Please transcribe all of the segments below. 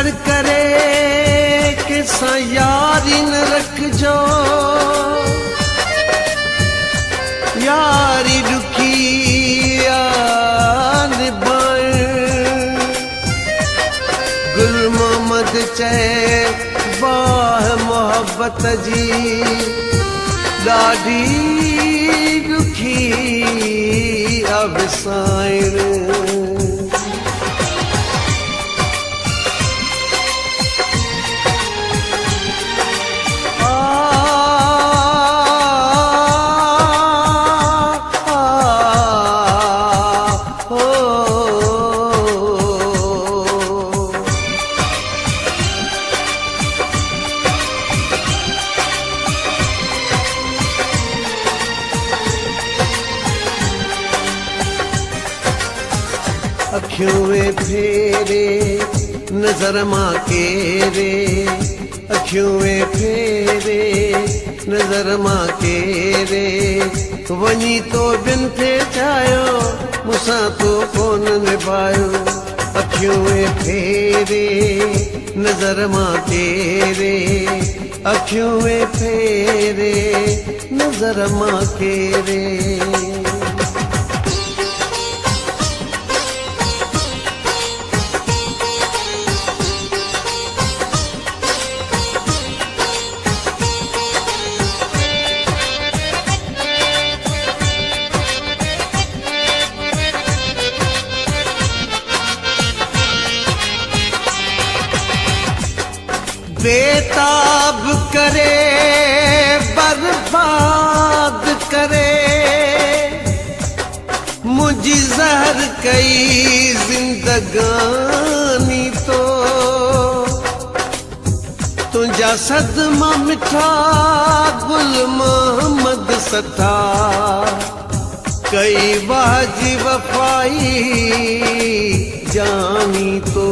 कर करे किसा यारी न रखजो, यारी दुखी गुल मोहम्मद चए बाह मोहब्बत जी ॾाढी दुखी अब साइण। अखियों में फेरे नजर मां केरे, अखियों में फेरे नजर मां केरे, वनी तो बिन थे चायो मुसा तो कोन निभायो। अखियों में फेरे नजर मां केरे, अखियों में फेरे नजर मां केरे। बेताब करे बर्बाद करे, मुझी जहर कई जिंदगानी तो तुझा सदमा मिठा गुल मोहम्मद सथा, कई बाजी वफाई जानी तो।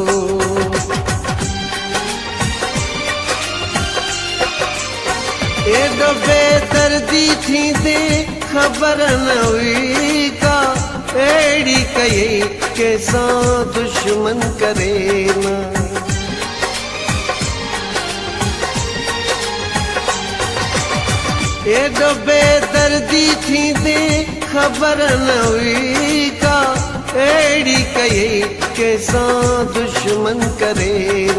एडो बेदर्दी थी दे खबर न हुई का, एड़ी कई कैसा दुश्मन करे ना। एडो बेदर्दी थी दे खबर न हुई का, एड़ी कई कैसा दुश्मन करे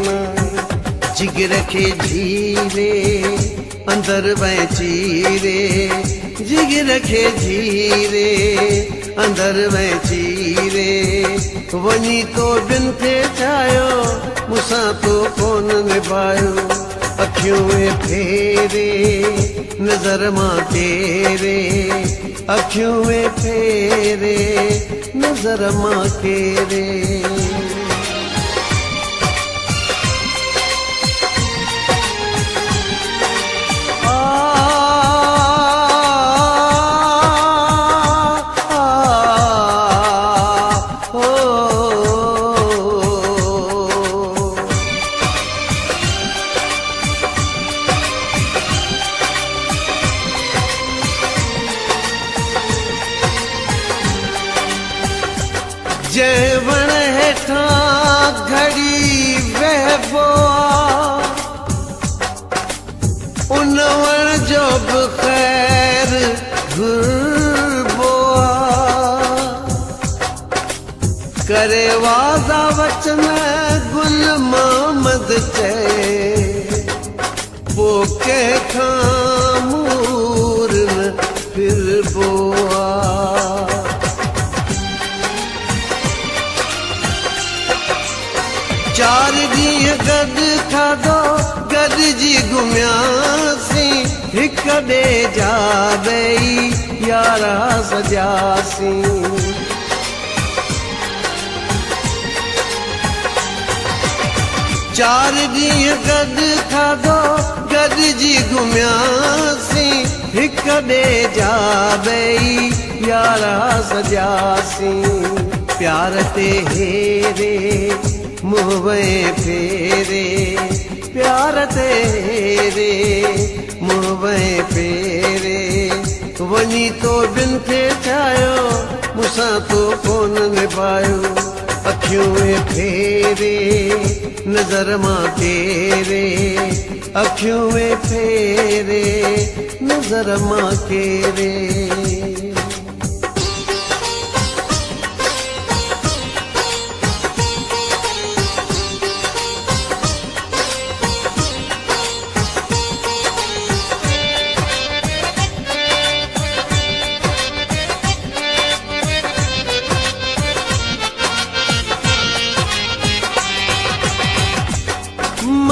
ना। जिगर के झीरे अंदर वह चीरे, जिगर के झीरे अंदर वह चीरे, वनी तो बिन थे चायो मुसा तो कोन निभायो। अखियों में फेरे नजर मां केरे, अखियों में फेरे नजर मां केरे। जैवण हेठा घड़ी वहबो उन वण जो बि ख़ैर घुरबो करे वादा वचन गुल मोहम्मद चए, पो कंहिंखां मूर न फिरबो। चार ॾींहं गॾु खाधो गॾिजी घुमियासीं, हिक ॿिए जा ॿई यारा सॼासीं। चार ॾींहं गॾु खाधो गॾिजी घुमियासीं, हिक ॿिए जा ॿई यारा सॼासीं। प्यार ते हेरे मुंहं फेरे, प्यार ते हेरे मुंहं फेरे, वनी तो बिन थे चायो मुसा तो कोन निभायो। अखियूं में फेरे नजर मां तेरे, अखियूं में फेरे नजर मां केरे।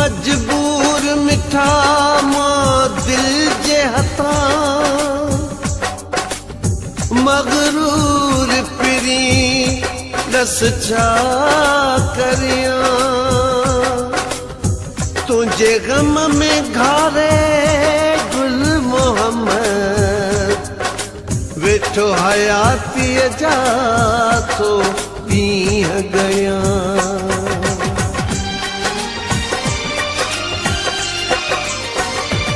मजबूर मिठा मां दिल जे हथा, मगरूर पिरी दस छा करियां। तुझे गम में घारे गुल मोहम्मद, वेठो हयाती जा तो पीह गया।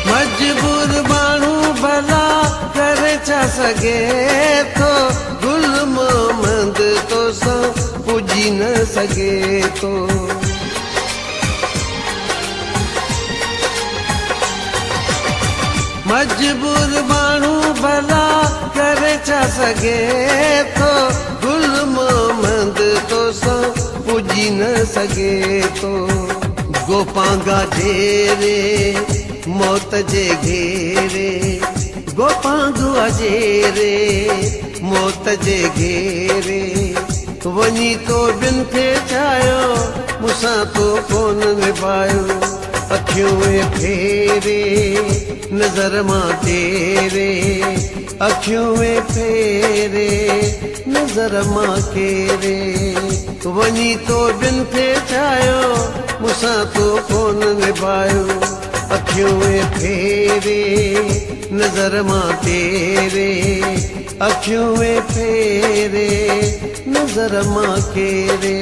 मजबूर माण्हू भला करे छा सघे थो, गुल मोहम्मद तो सां पुॼी न सघे थो। मजबूर माण्हू भला करे छा सघे थो, गुल मोहम्मद तो सां पुॼी न सघे थो। गोपांगा जेरे मौत जे घेरे, गोपांगा जेरे मौत जे घेरे, वञी तो बिन खे चाहियो मूंसां तो कोन निभायो। अखियूं में फेरे नजर मां तेरे, अखियूं में फेरे नजर मां केरे, वञी तो बिन खे चाहियो मूंसां तो कोन निभायो। अखियूं में फेरे नजर मां तेरे, अखियूं में फेरे नजर मां केरे।